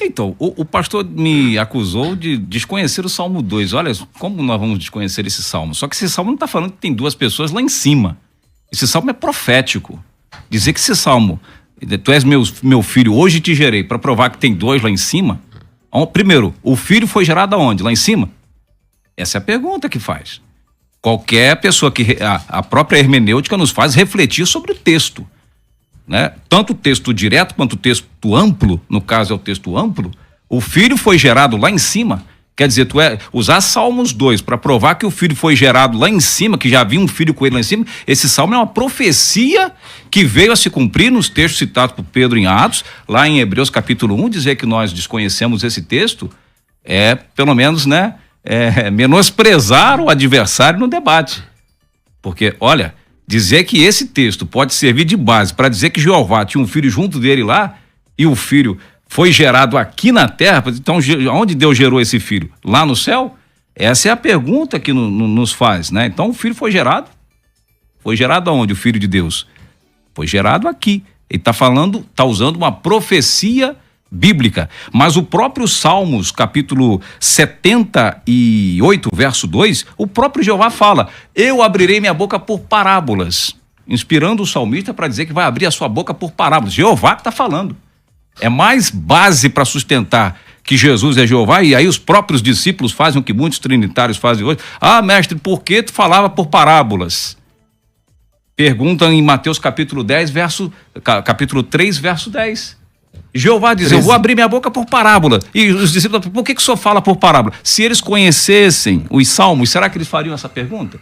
Então, o pastor me acusou de desconhecer o Salmo 2. Olha, como nós vamos desconhecer esse salmo? Só que esse salmo não está falando que tem duas pessoas lá em cima. Esse salmo é profético. Dizer que esse salmo, tu és meu filho, hoje te gerei, para provar que tem dois lá em cima. Primeiro, o filho foi gerado aonde? Lá em cima? Essa é a pergunta que faz. Qualquer pessoa que a própria hermenêutica nos faz refletir sobre o texto, né? Tanto o texto direto quanto o texto amplo, no caso é o texto amplo, o filho foi gerado lá em cima. Quer dizer, usar Salmos 2 para provar que o filho foi gerado lá em cima, que já havia um filho com ele lá em cima, esse salmo é uma profecia que veio a se cumprir nos textos citados por Pedro em Atos, lá em Hebreus capítulo 1, dizer que nós desconhecemos esse texto, pelo menos, né, menosprezar o adversário no debate. Porque, olha, dizer que esse texto pode servir de base para dizer que Jeová tinha um filho junto dele lá, e o filho foi gerado aqui na terra, então onde Deus gerou esse filho? Lá no céu? Essa é a pergunta que nos faz, né? Então o filho foi gerado aonde? O filho de Deus? Foi gerado aqui. Ele está usando uma profecia bíblica, mas o próprio Salmos, capítulo 78, verso 2, o próprio Jeová fala: eu abrirei minha boca por parábolas, inspirando o salmista para dizer que vai abrir a sua boca por parábolas. Jeová que está falando. É mais base para sustentar que Jesus é Jeová, e aí os próprios discípulos fazem o que muitos trinitários fazem hoje. Ah, mestre, por que tu falava por parábolas? Perguntam em Mateus capítulo 3, verso 10. Jeová diz: eu vou abrir minha boca por parábola. E os discípulos: por que o senhor fala por parábola? Se eles conhecessem os salmos, será que eles fariam essa pergunta?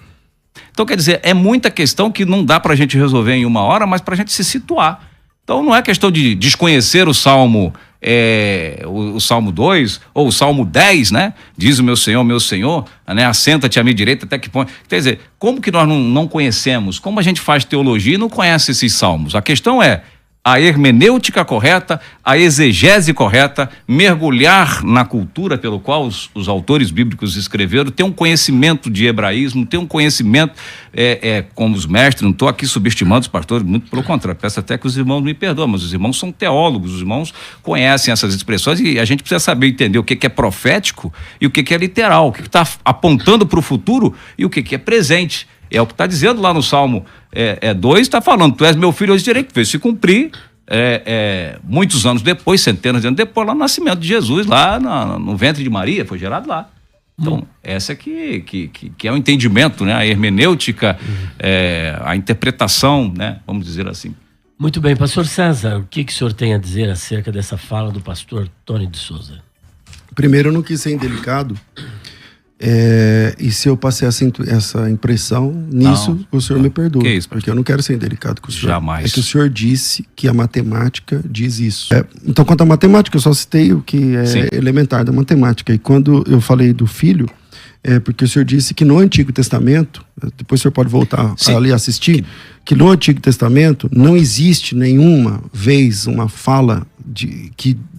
Então, quer dizer, é muita questão que não dá para a gente resolver em uma hora, mas para a gente se situar. Então não é questão de desconhecer o Salmo, o Salmo 2 ou o Salmo 10, né? Diz o meu Senhor, né? Assenta-te à minha direita até que põe. Quer dizer, como que nós não conhecemos? Como a gente faz teologia e não conhece esses salmos? A questão é a hermenêutica correta, a exegese correta, mergulhar na cultura pelo qual os autores bíblicos escreveram, ter um conhecimento de hebraísmo, ter um conhecimento como os mestres. Não estou aqui subestimando os pastores, muito pelo contrário, peço até que os irmãos me perdoem, mas os irmãos são teólogos, os irmãos conhecem essas expressões e a gente precisa saber entender o que é profético e o que é literal, o que está apontando para o futuro e o que é presente. É o que está dizendo lá no Salmo 2, está falando: tu és meu filho, hoje terei que ver se cumprir muitos anos depois, centenas de anos depois, lá no nascimento de Jesus, lá no ventre de Maria, foi gerado lá. Então, essa que é o entendimento, né? A hermenêutica, a interpretação, né? Vamos dizer assim. Muito bem, pastor César, o que o senhor tem a dizer acerca dessa fala do pastor Tony de Souza? Primeiro, eu não quis ser indelicado. E se eu passei essa impressão nisso, não, o senhor me perdoa. Que isso, porque eu não quero ser indelicado com o senhor. Jamais. É que o senhor disse que a matemática diz isso. Então, quanto à matemática, eu só citei o que é Sim. elementar da matemática. E quando eu falei do filho, porque o senhor disse que no Antigo Testamento, depois o senhor pode voltar ali assistir, que no Antigo Testamento não existe nenhuma vez uma fala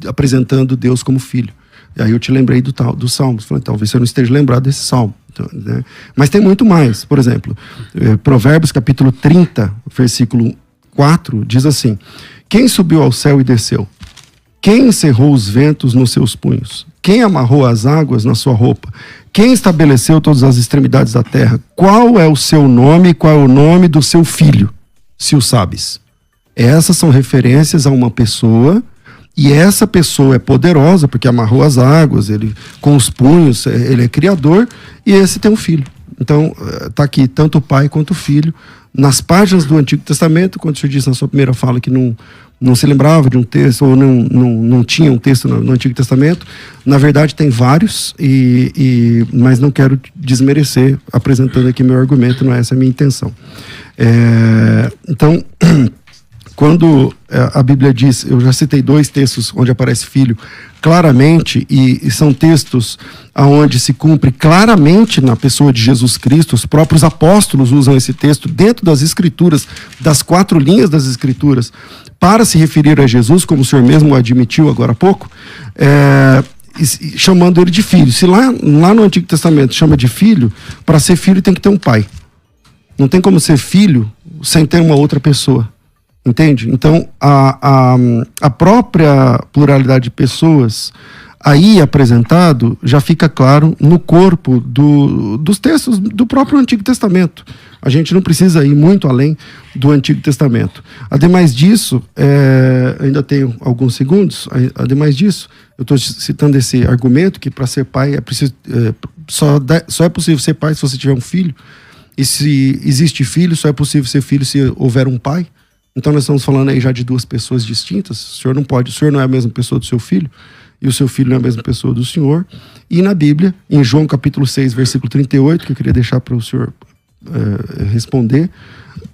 apresentando Deus como filho. E aí eu te lembrei do Salmo. Falei, talvez você não esteja lembrado desse Salmo. Então, né? Mas tem muito mais. Por exemplo, Provérbios capítulo 30, versículo 4, diz assim: quem subiu ao céu e desceu? Quem encerrou os ventos nos seus punhos? Quem amarrou as águas na sua roupa? Quem estabeleceu todas as extremidades da terra? Qual é o seu nome e qual é o nome do seu filho, se o sabes? Essas são referências a uma pessoa. E essa pessoa é poderosa porque amarrou as águas, ele com os punhos, ele é criador, e esse tem um filho. Então, está aqui tanto o pai quanto o filho. Nas páginas do Antigo Testamento, quando o senhor disse na sua primeira fala que não se lembrava de um texto, ou não tinha um texto no Antigo Testamento, na verdade tem vários, mas não quero desmerecer apresentando aqui meu argumento, não é essa a minha intenção. Então... Quando a Bíblia diz, eu já citei 2 textos onde aparece filho claramente, e são textos onde se cumpre claramente na pessoa de Jesus Cristo. Os próprios apóstolos usam esse texto dentro das Escrituras, das 4 linhas das Escrituras, para se referir a Jesus, como o senhor mesmo admitiu agora há pouco, chamando ele de filho. Se lá no Antigo Testamento chama de filho, para ser filho tem que ter um pai. Não tem como ser filho sem ter uma outra pessoa. Entende? Então, a própria pluralidade de pessoas aí apresentado já fica claro no corpo dos textos do próprio Antigo Testamento. A gente não precisa ir muito além do Antigo Testamento. Ademais disso, ainda tenho alguns segundos, ademais disso, eu estou citando esse argumento que para ser pai é preciso, só é possível ser pai se você tiver um filho, e se existe filho, só é possível ser filho se houver um pai. Então nós estamos falando aí já de duas pessoas distintas. O senhor não é a mesma pessoa do seu filho, e o seu filho não é a mesma pessoa do senhor. E na Bíblia, em João capítulo 6, versículo 38, que eu queria deixar para o senhor responder,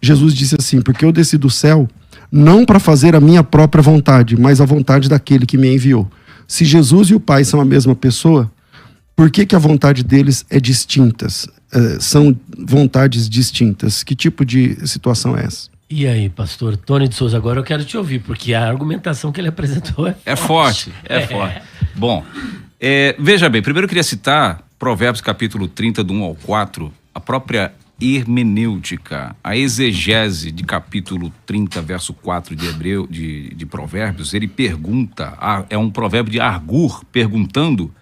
Jesus disse assim: porque eu desci do céu não para fazer a minha própria vontade, mas a vontade daquele que me enviou. Se Jesus e o Pai são a mesma pessoa, por que a vontade deles é distintas? São vontades distintas. Que tipo de situação é essa? E aí, pastor Tony de Souza, agora eu quero te ouvir, porque a argumentação que ele apresentou é forte. É forte. Bom, veja bem, primeiro eu queria citar Provérbios capítulo 30, do 1 ao 4, a própria hermenêutica, a exegese de capítulo 30, verso 4 de Provérbios. Ele pergunta, é um provérbio de Agur, perguntando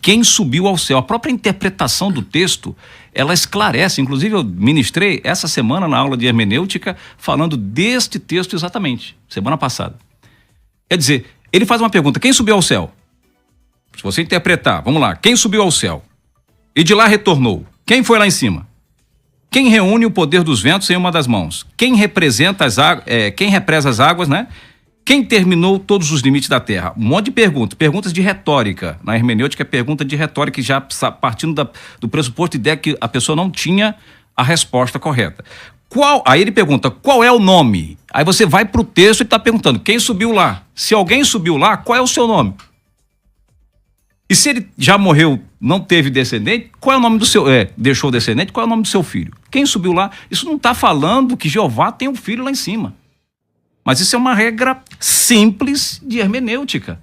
quem subiu ao céu. A própria interpretação do texto, ela esclarece. Inclusive eu ministrei essa semana na aula de hermenêutica falando deste texto exatamente, semana passada. Quer dizer, ele faz uma pergunta: quem subiu ao céu? Se você interpretar, vamos lá, quem subiu ao céu? E de lá retornou. Quem foi lá em cima? Quem reúne o poder dos ventos em uma das mãos? Quem representa quem represa as águas, né? Quem terminou todos os limites da terra? Um monte de perguntas de retórica. Na hermenêutica é pergunta de retórica, já partindo do pressuposto de ideia que a pessoa não tinha a resposta correta. Aí ele pergunta, qual é o nome? Aí você vai para o texto e está perguntando, quem subiu lá? Se alguém subiu lá, qual é o seu nome? E se ele já morreu, não teve descendente, qual é o nome do seu... deixou descendente, qual é o nome do seu filho? Quem subiu lá? Isso não está falando que Jeová tem um filho lá em cima. Mas isso é uma regra simples de hermenêutica.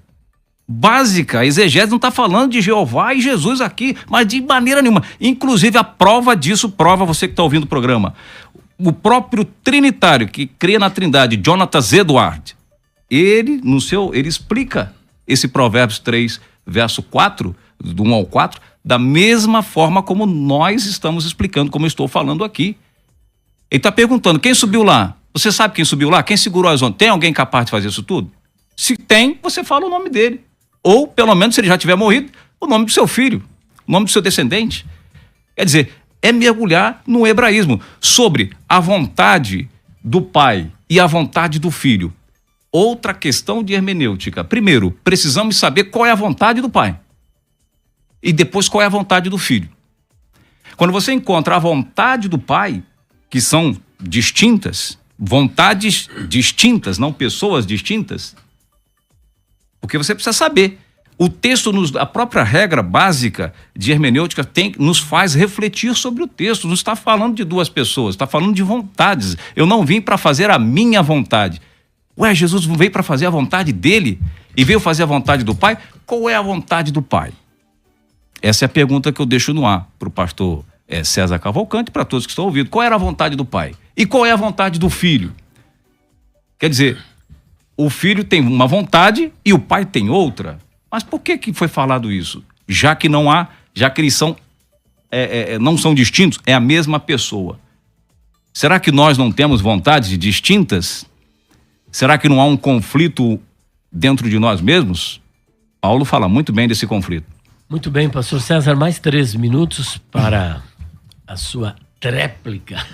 Básica. A exegese não está falando de Jeová e Jesus aqui, mas de maneira nenhuma. Inclusive, a prova disso, você que está ouvindo o programa. O próprio trinitário, que crê na Trindade, Jonathan Edwards, ele explica esse Provérbios 3, verso 4, do 1 ao 4, da mesma forma como nós estamos explicando, como eu estou falando aqui. Ele está perguntando, quem subiu lá? Você sabe quem subiu lá? Quem segurou as ondas? Tem alguém capaz de fazer isso tudo? Se tem, você fala o nome dele. Ou, pelo menos, se ele já tiver morrido, o nome do seu filho, o nome do seu descendente. Quer dizer, é mergulhar no hebraísmo sobre a vontade do pai e a vontade do filho. Outra questão de hermenêutica. Primeiro, precisamos saber qual é a vontade do pai. E depois, qual é a vontade do filho. Quando você encontra a vontade do pai, que são distintas, vontades distintas, não pessoas distintas, porque você precisa saber. O texto, a própria regra básica de hermenêutica nos faz refletir sobre o texto. Não está falando de duas pessoas, está falando de vontades. Eu não vim para fazer a minha vontade. Ué, Jesus veio para fazer a vontade dele e veio fazer a vontade do Pai? Qual é a vontade do Pai? Essa é a pergunta que eu deixo no ar para o pastor César Cavalcante e para todos que estão ouvindo. Qual era a vontade do Pai? E qual é a vontade do Filho? Quer dizer, o Filho tem uma vontade e o Pai tem outra. Mas por que foi falado isso? Já que eles não são distintos, é a mesma pessoa. Será que nós não temos vontades distintas? Será que não há um conflito dentro de nós mesmos? Paulo fala muito bem desse conflito. Muito bem, pastor César, mais 3 minutos para a sua tréplica.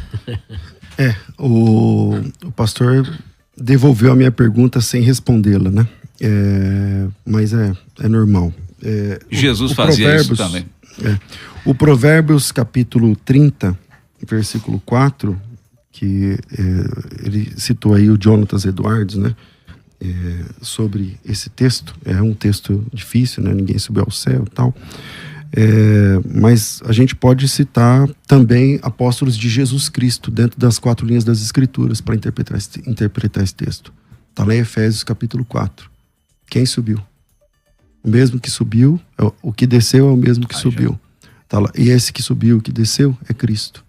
O pastor devolveu a minha pergunta sem respondê-la, né? Mas é normal. Jesus fazia isso também. O Provérbios capítulo 30, versículo 4, que ele citou aí o Jonathan Edwards, né? Sobre esse texto. É um texto difícil, né? Ninguém subiu ao céu e tal. Mas a gente pode citar também apóstolos de Jesus Cristo dentro das 4 linhas das Escrituras para interpretar esse texto. Está lá em Efésios capítulo 4. Quem subiu? O mesmo que subiu, o que desceu é o mesmo que subiu. Tá lá. E esse que subiu, o que desceu, é Cristo.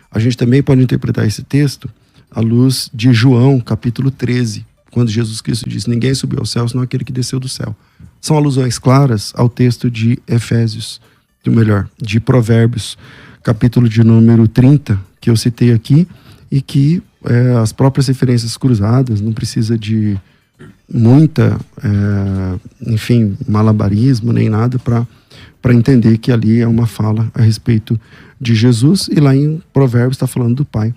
A gente também pode interpretar esse texto à luz de João, capítulo 13, quando Jesus Cristo diz: ninguém subiu ao céu senão aquele que desceu do céu. São alusões claras ao texto de Efésios, ou melhor, de Provérbios, capítulo de número 30, que eu citei aqui, e que as próprias referências cruzadas, não precisa de muita, enfim, malabarismo nem nada para entender que ali é uma fala a respeito de Jesus, e lá em Provérbios está falando do Pai.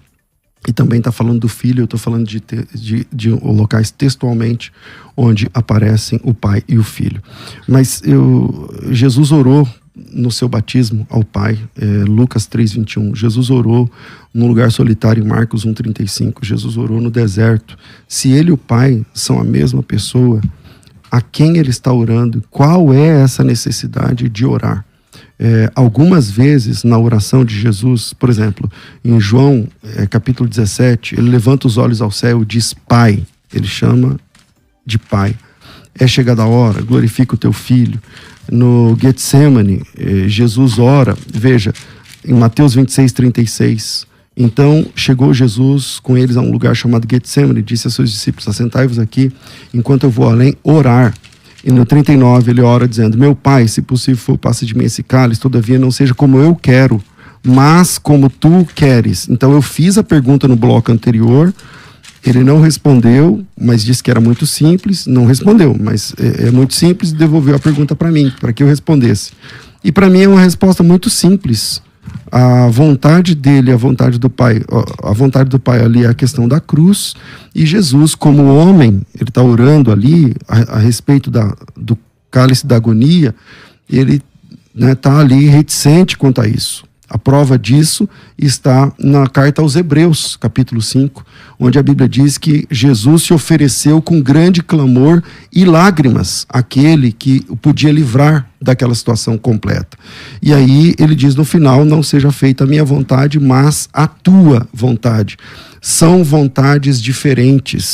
E também está falando do Filho. Eu estou falando de locais textualmente onde aparecem o Pai e o Filho. Mas Jesus orou no seu batismo ao Pai, Lucas 3:21. Jesus orou num lugar solitário em Marcos 1:35. Jesus orou no deserto. Se ele e o Pai são a mesma pessoa, a quem ele está orando? Qual é essa necessidade de orar? Algumas vezes na oração de Jesus, por exemplo, em João capítulo 17, ele levanta os olhos ao céu e diz Pai. Ele chama de Pai. É chegada a hora, glorifica o teu filho. No Getsemane, Jesus ora, veja, em Mateus 26:36, então chegou Jesus com eles a um lugar chamado Getsemane, disse a seus discípulos: assentai-vos aqui, enquanto eu vou além orar. E no 39 ele ora dizendo: meu Pai, se possível for, passe de mim esse cálice, todavia não seja como eu quero, mas como tu queres. Então eu fiz a pergunta no bloco anterior, ele não respondeu, mas disse que era muito simples. Não respondeu, mas é muito simples, e devolveu a pergunta para mim, para que eu respondesse. E para mim é uma resposta muito simples. A vontade dele, a vontade do Pai ali é a questão da cruz, e Jesus, como homem, ele está orando ali a respeito do cálice da agonia. Ele está ali reticente quanto a isso. A prova disso está na carta aos Hebreus, capítulo 5, onde a Bíblia diz que Jesus se ofereceu com grande clamor e lágrimas àquele que o podia livrar daquela situação completa. E aí ele diz no final: não seja feita a minha vontade, mas a tua vontade. São vontades diferentes.